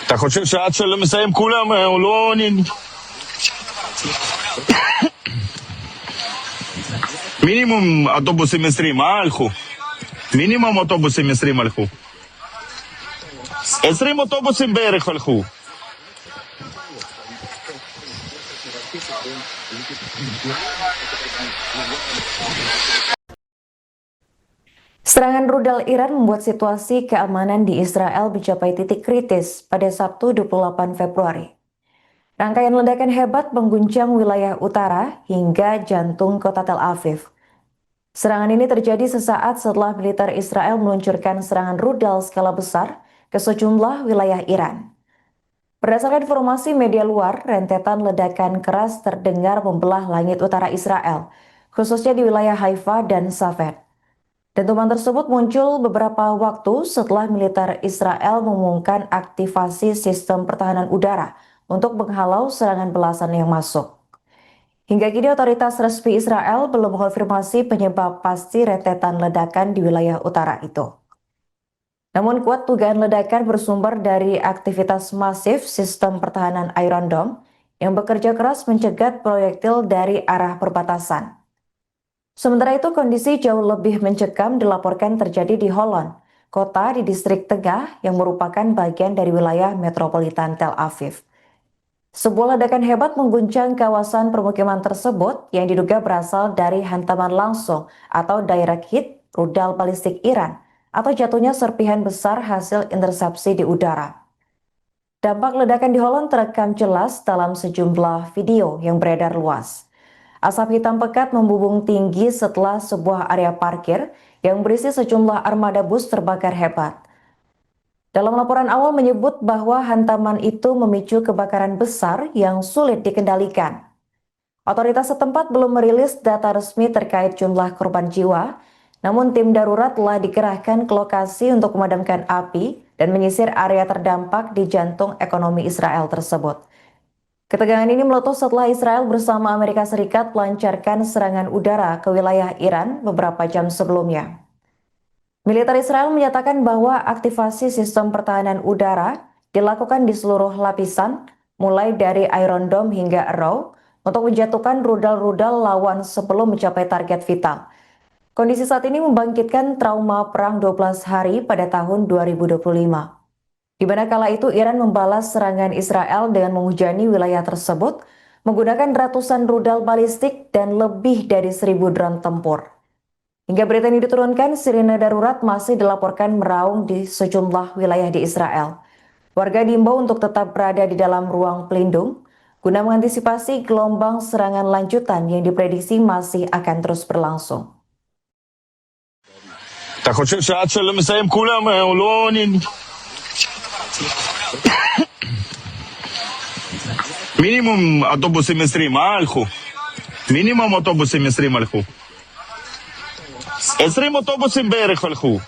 אתה חושב שעד שמסיים כולם הוא לא מינימום אוטובוסים 20, הלכו? מינימום אוטובוסים 20 הלכו. 20 אוטובוסים בערך הלכו. Serangan rudal Iran membuat situasi keamanan di Israel mencapai titik kritis pada Sabtu 28 Februari. Rangkaian ledakan hebat mengguncang wilayah utara hingga jantung kota Tel Aviv. Serangan ini terjadi sesaat setelah militer Israel meluncurkan serangan rudal skala besar ke sejumlah wilayah Iran. Berdasarkan informasi media luar, rentetan ledakan keras terdengar membelah langit utara Israel, khususnya di wilayah Haifa dan Safed. Dentuman tersebut muncul beberapa waktu setelah militer Israel mengumumkan aktivasi sistem pertahanan udara untuk menghalau serangan belasan yang masuk. Hingga kini otoritas resmi Israel belum mengonfirmasi penyebab pasti rentetan ledakan di wilayah utara itu. Namun kuat dugaan ledakan bersumber dari aktivitas masif sistem pertahanan Iron Dome yang bekerja keras mencegat proyektil dari arah perbatasan. Sementara itu, kondisi jauh lebih mencekam dilaporkan terjadi di Holon, kota di distrik tengah yang merupakan bagian dari wilayah metropolitan Tel Aviv. Sebuah ledakan hebat mengguncang kawasan permukiman tersebut yang diduga berasal dari hantaman langsung atau direct hit rudal balistik Iran atau jatuhnya serpihan besar hasil intersepsi di udara. Dampak ledakan di Holon terekam jelas dalam sejumlah video yang beredar luas. Asap hitam pekat membumbung tinggi setelah sebuah area parkir yang berisi sejumlah armada bus terbakar hebat. Dalam laporan awal menyebut bahwa hantaman itu memicu kebakaran besar yang sulit dikendalikan. Otoritas setempat belum merilis data resmi terkait jumlah korban jiwa, namun tim darurat telah dikerahkan ke lokasi untuk memadamkan api dan menyisir area terdampak di jantung ekonomi Israel tersebut. Ketegangan ini meletus setelah Israel bersama Amerika Serikat melancarkan serangan udara ke wilayah Iran beberapa jam sebelumnya. Militer Israel menyatakan bahwa aktivasi sistem pertahanan udara dilakukan di seluruh lapisan, mulai dari Iron Dome hingga Arrow, untuk menjatuhkan rudal-rudal lawan sebelum mencapai target vital. Kondisi saat ini membangkitkan trauma perang 12 hari pada tahun 2025. Di mana kala itu Iran membalas serangan Israel dengan menghujani wilayah tersebut menggunakan ratusan rudal balistik dan lebih dari 1.000 drone tempur. Hingga berita ini diturunkan, sirine darurat masih dilaporkan meraung di sejumlah wilayah di Israel. Warga diimbau untuk tetap berada di dalam ruang pelindung guna mengantisipasi gelombang serangan lanjutan yang diprediksi masih akan terus berlangsung. אתה חושב שעד שמסיים כולם הוא לא מינימום אוטובוסים 20, הלכו? מינימום אוטובוסים 20 הלכו. 20 אוטובוסים בערך הלכו.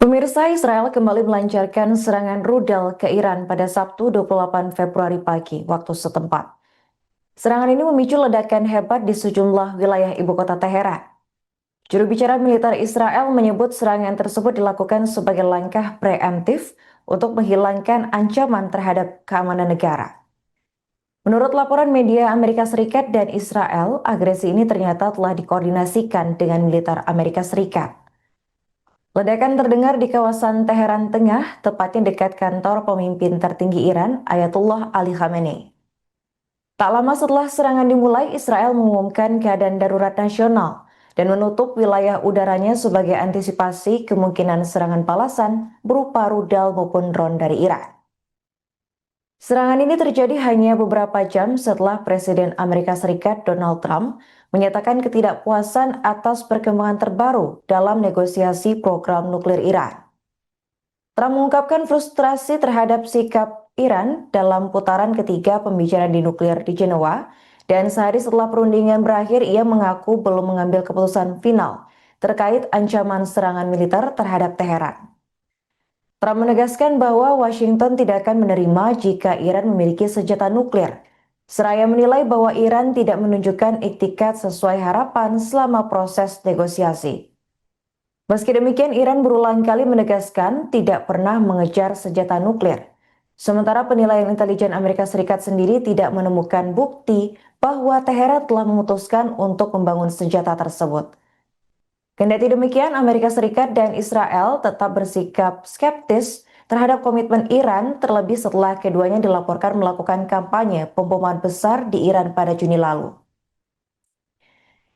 Pemirsa, Israel kembali melancarkan serangan rudal ke Iran pada Sabtu 28 Februari pagi waktu setempat. Serangan ini memicu ledakan hebat di sejumlah wilayah ibu kota Teheran. Juru bicara militer Israel menyebut serangan tersebut dilakukan sebagai langkah preemptif untuk menghilangkan ancaman terhadap keamanan negara. Menurut laporan media Amerika Serikat dan Israel, agresi ini ternyata telah dikoordinasikan dengan militer Amerika Serikat. Ledakan terdengar di kawasan Teheran Tengah, tepatnya dekat kantor pemimpin tertinggi Iran, Ayatollah Ali Khamenei. Tak lama setelah serangan dimulai, Israel mengumumkan keadaan darurat nasional dan menutup wilayah udaranya sebagai antisipasi kemungkinan serangan balasan berupa rudal maupun drone dari Iran. Serangan ini terjadi hanya beberapa jam setelah Presiden Amerika Serikat Donald Trump menyatakan ketidakpuasan atas perkembangan terbaru dalam negosiasi program nuklir Iran. Trump mengungkapkan frustrasi terhadap sikap Iran dalam putaran ketiga pembicaraan di nuklir di Jenewa, dan sehari setelah perundingan berakhir, ia mengaku belum mengambil keputusan final terkait ancaman serangan militer terhadap Teheran. Trump menegaskan bahwa Washington tidak akan menerima jika Iran memiliki senjata nuklir. Seraya menilai bahwa Iran tidak menunjukkan iktikat sesuai harapan selama proses negosiasi. Meski demikian, Iran berulang kali menegaskan tidak pernah mengejar senjata nuklir. Sementara penilaian intelijen Amerika Serikat sendiri tidak menemukan bukti bahwa Teheran telah memutuskan untuk membangun senjata tersebut. Kendati demikian, Amerika Serikat dan Israel tetap bersikap skeptis terhadap komitmen Iran, terlebih setelah keduanya dilaporkan melakukan kampanye pemboman besar di Iran pada Juni lalu.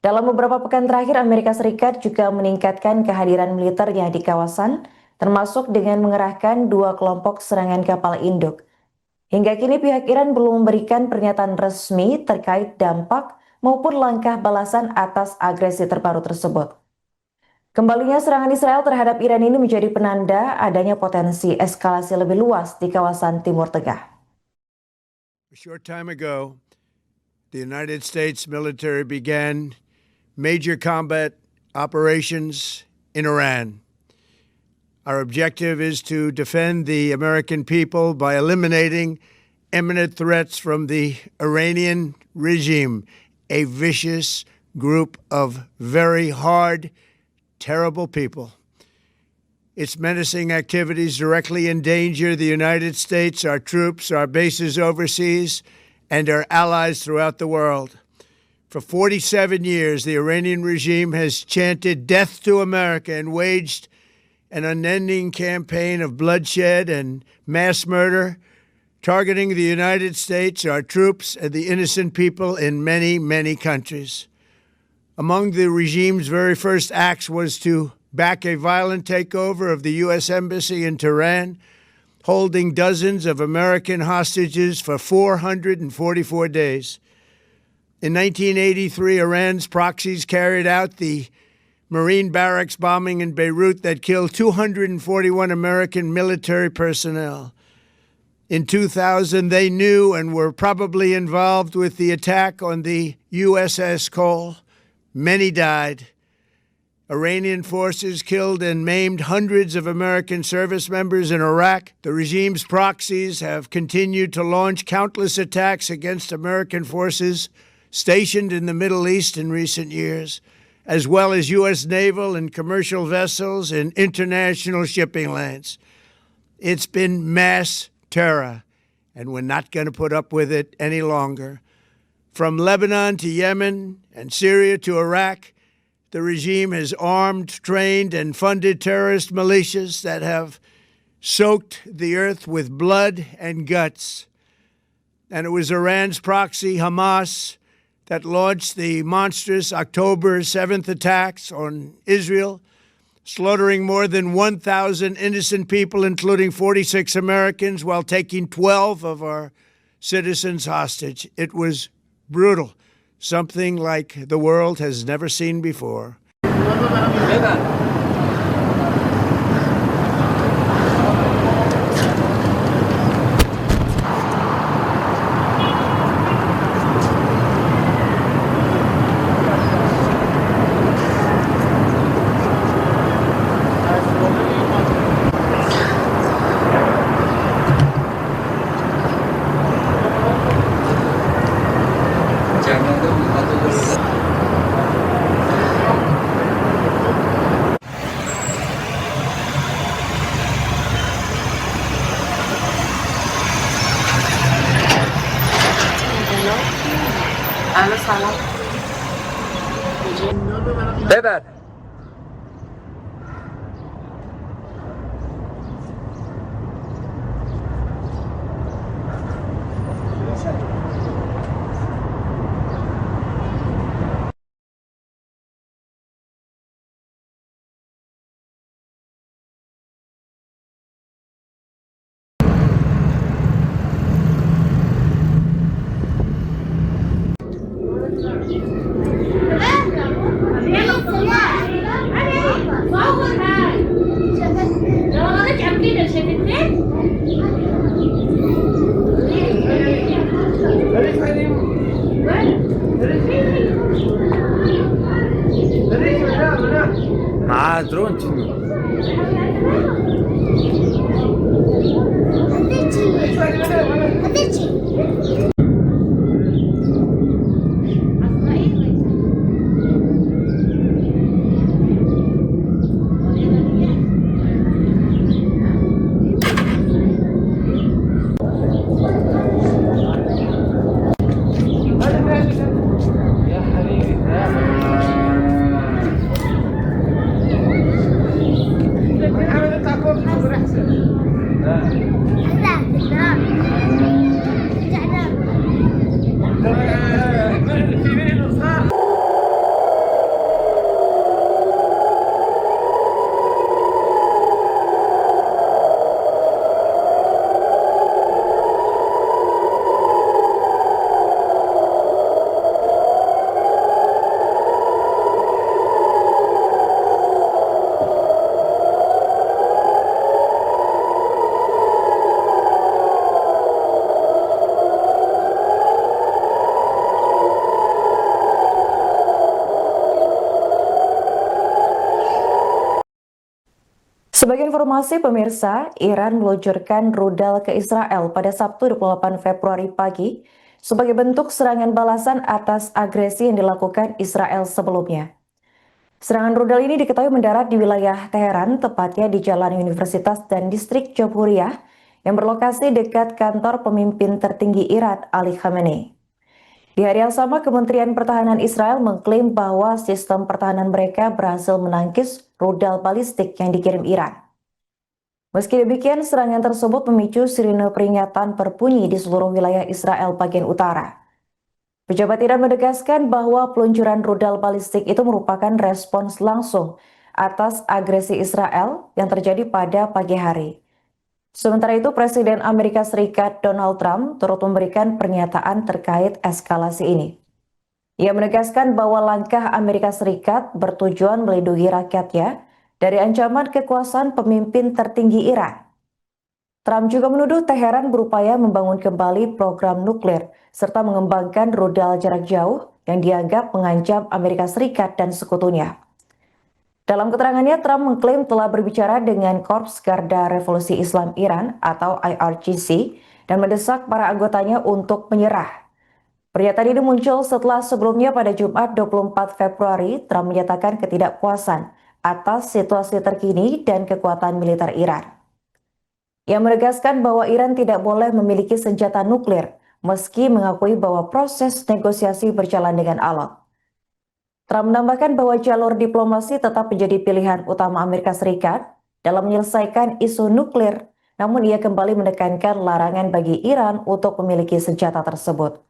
Dalam beberapa pekan terakhir, Amerika Serikat juga meningkatkan kehadiran militernya di kawasan, termasuk dengan mengerahkan 2 kelompok serangan kapal induk. Hingga kini pihak Iran belum memberikan pernyataan resmi terkait dampak maupun langkah balasan atas agresi terbaru tersebut. Kembalinya serangan Israel terhadap Iran ini menjadi penanda adanya potensi eskalasi lebih luas di kawasan Timur Tengah. A short time ago, the United States military began major combat operations in Iran. Our objective is to defend the American people by eliminating imminent threats from the Iranian regime, a vicious group of very hard, terrible people. Its menacing activities directly endanger the United States, our troops, our bases overseas, and our allies throughout the world. For 47 years, the Iranian regime has chanted death to America and waged an unending campaign of bloodshed and mass murder, targeting the United States, our troops, and the innocent people in many, many countries. Among the regime's very first acts was to back a violent takeover of the U.S. Embassy in Tehran, holding dozens of American hostages for 444 days. In 1983, Iran's proxies carried out the Marine barracks bombing in Beirut that killed 241 American military personnel. In 2000, they knew and were probably involved with the attack on the USS Cole. Many died. Iranian forces killed and maimed hundreds of American service members in Iraq. The regime's proxies have continued to launch countless attacks against American forces stationed in the Middle East in recent years, as well as U.S. naval and commercial vessels in international shipping lanes. It's been mass terror, and we're not going to put up with it any longer. From Lebanon to Yemen and Syria to Iraq, the regime has armed, trained, and funded terrorist militias that have soaked the earth with blood and guts. And it was Iran's proxy, Hamas, that launched the monstrous October 7th attacks on Israel, slaughtering more than 1,000 innocent people, including 46 Americans, while taking 12 of our citizens hostage. It was brutal, something like the world has never seen before. كده. معاه درون Sebagai informasi pemirsa, Iran meluncurkan rudal ke Israel pada Sabtu 28 Februari pagi sebagai bentuk serangan balasan atas agresi yang dilakukan Israel sebelumnya. Serangan rudal ini diketahui mendarat di wilayah Teheran, tepatnya di Jalan Universitas dan Distrik Jamhuriyah yang berlokasi dekat kantor pemimpin tertinggi Iran, Ali Khamenei. Di hari yang sama, Kementerian Pertahanan Israel mengklaim bahwa sistem pertahanan mereka berhasil menangkis rudal balistik yang dikirim Iran. Meski demikian, serangan tersebut memicu sirine peringatan berbunyi di seluruh wilayah Israel bagian utara. Pejabat Iran menegaskan bahwa peluncuran rudal balistik itu merupakan respons langsung atas agresi Israel yang terjadi pada pagi hari. Sementara itu, Presiden Amerika Serikat Donald Trump turut memberikan pernyataan terkait eskalasi ini. Ia menegaskan bahwa langkah Amerika Serikat bertujuan melindungi rakyatnya dari ancaman kekuasaan pemimpin tertinggi Iran. Trump juga menuduh Teheran berupaya membangun kembali program nuklir serta mengembangkan rudal jarak jauh yang dianggap mengancam Amerika Serikat dan sekutunya. Dalam keterangannya, Trump mengklaim telah berbicara dengan Korps Garda Revolusi Islam Iran atau IRGC dan mendesak para anggotanya untuk menyerah. Pernyataan ini muncul setelah sebelumnya pada Jumat 24 Februari, Trump menyatakan ketidakpuasan atas situasi terkini dan kekuatan militer Iran. Ia menegaskan bahwa Iran tidak boleh memiliki senjata nuklir, meski mengakui bahwa proses negosiasi berjalan dengan alot. Trump menambahkan bahwa jalur diplomasi tetap menjadi pilihan utama Amerika Serikat dalam menyelesaikan isu nuklir, namun ia kembali menekankan larangan bagi Iran untuk memiliki senjata tersebut.